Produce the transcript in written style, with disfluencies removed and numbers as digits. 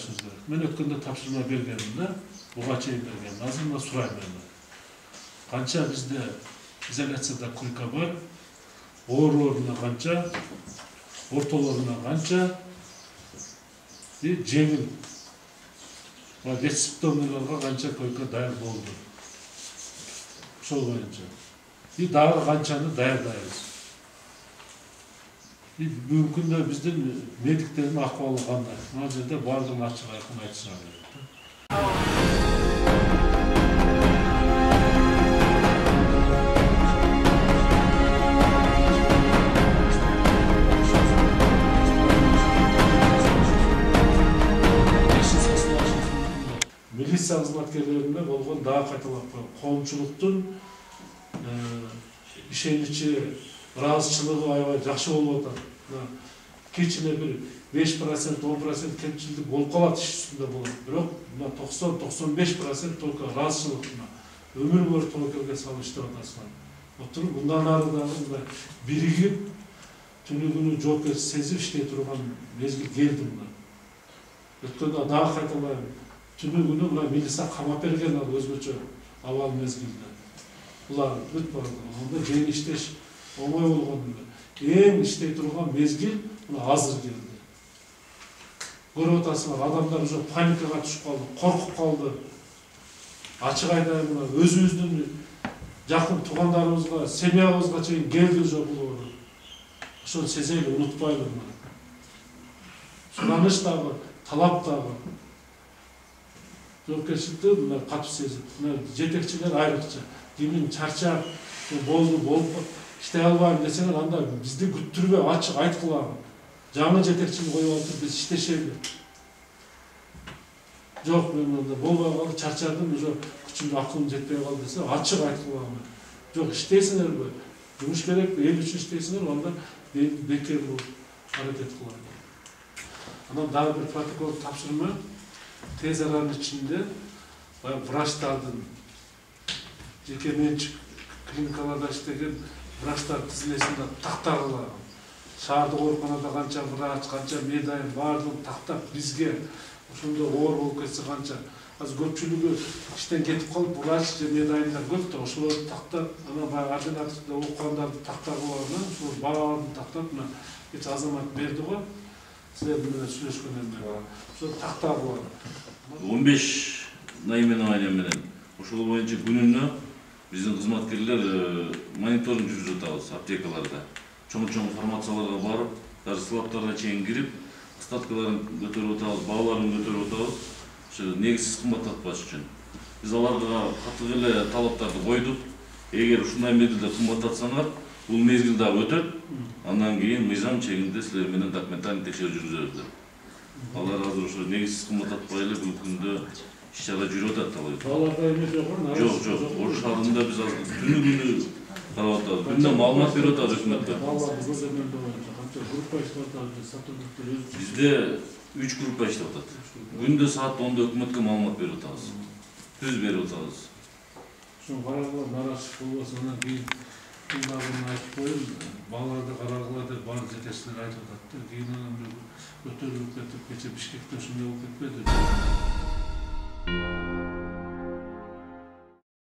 айтышыбыз керек. Мен өткөндө тапшырма бергенмин, буга чейин бергенмин. Азыр мына сурайм эми. Канча бизде изоляцияда койка бар, оор-ооруна канча, ортолоруна канча, жеңил бессимптомныйларга канча койка даяр болду. Ошол боюнча. Дагы канчаны даярдайбыз. Бүгүнкү күндө биздин медиктердин акыбалы кандай? Мына жерде бардыгын ачык айкын айтышат. Милиция кызматкерлеринде болгон дагы кайталап коем. Коомчулуктун ишеничи, ыраазычылыгы аябай жакшы болуп атат. Кечине бир 5%, 10% кемчилдик болуп калат иш үстүндө болот. Бирок 90-95% только ыраазычылык. Өмүр бою тобокелге салып иштеп атасыздар. Отуруп мындан ары дагы биригип, түнү күнү жоопкерчилик сезип иштей турган мезгил келди мына. Өткөндө дагы кайталайм. Түнү күнү мына милиция камап берген ал өзгөчө абал мезгилде. Булар бүт барды. Анда жеңил иштеш оңой болгон. Эң иштей турган мезгил мына азыр келди. Көрүп атасыңар, адамдар уже паникага түшүп калды, коркуп калды. Ачык айтайын, мына өзүбүздүн жакын туугандарыбызга, семьябызга чейин келди уже бул. Ошону сезели, унутпайлы мына. Сураныч дагы, талап дагы. Жоопкерчиликти мына катуу сезип, мына жетекчилер айрыкча. Кимин чарчап, болуп иштей албайм десеңер, анда бизди күттүрбөй ачык айткыла. Жаңы жетекчини коюп алып биз иштешели. Жок, мен анда болбой калды, чарчадым, уже күчүм, акылым жетпей калды десе, ачык айткыла. Жок, иштейсиңерби? Жумуш керекпи? Эл үчүн иштейсиңер, анда бекер бул аракет кылам. Анан дагы бир протокол тапшырма. Тез аранын ичинде врачтардын жеке менчик клиникаларда иштеген врачтар тизмесинде тактагыла. Шаардык ооруканада канча врач, канча медайым баардыгын тактап бизге ошондо оор болуп кетсе канча. Азыр көпчүлүгү иштен кетип калып, врач же медайымдар көп да, ошолорду тактап, анан баягы ординатордо окугандарды тактагыла, ошол баарын тактап, мына кечээ Азамат берди го. Силер менен сүйлөшкөндөн кийин ошо тактагыла. 15 наименование менен ошол боюнча күнүнө биздин кызматкерлер мониторинг жүргүзүп атабыз аптекаларда. Чоң-чоң формацияларга барып, даже складтарга чейин кирип, остаткаларын көтөрүп атабыз, бааларын көтөрүп атабыз. Ошо негизсиз кымбаттатпаш үчүн. Биз аларга катуу эле талаптарды койдук. Эгер ушундай мезгилде кымбаттатсаңар, бул мезгил дагы өтөт. Андан кийин мыйзам чегинде силер менен документальный текшерүү жүргүзөбүз. Алар азыр ошо негизсиз кымбаттатпай эле бул күндө иш-чара жүрүп атат алар. Аларда эме жок го? Жок. Ош шаарында биз азыр күнү карап атабыз. Күндө маалымат берип атабыз өкмөткө. Бизде 3 группа иштеп атат. Күндө саат 10-да өкмөткө маалымат берип атабыз. Түз берип атабыз. Ошо карагыла нараачылык болбосо анан кийин кымдагын айтып коеюн, баларды карагыла деп баары жетекчилер айтып атат. Кийин анан көтөрүлүп кетип, кечээ Бишкекте ушундай болуп кетпеди.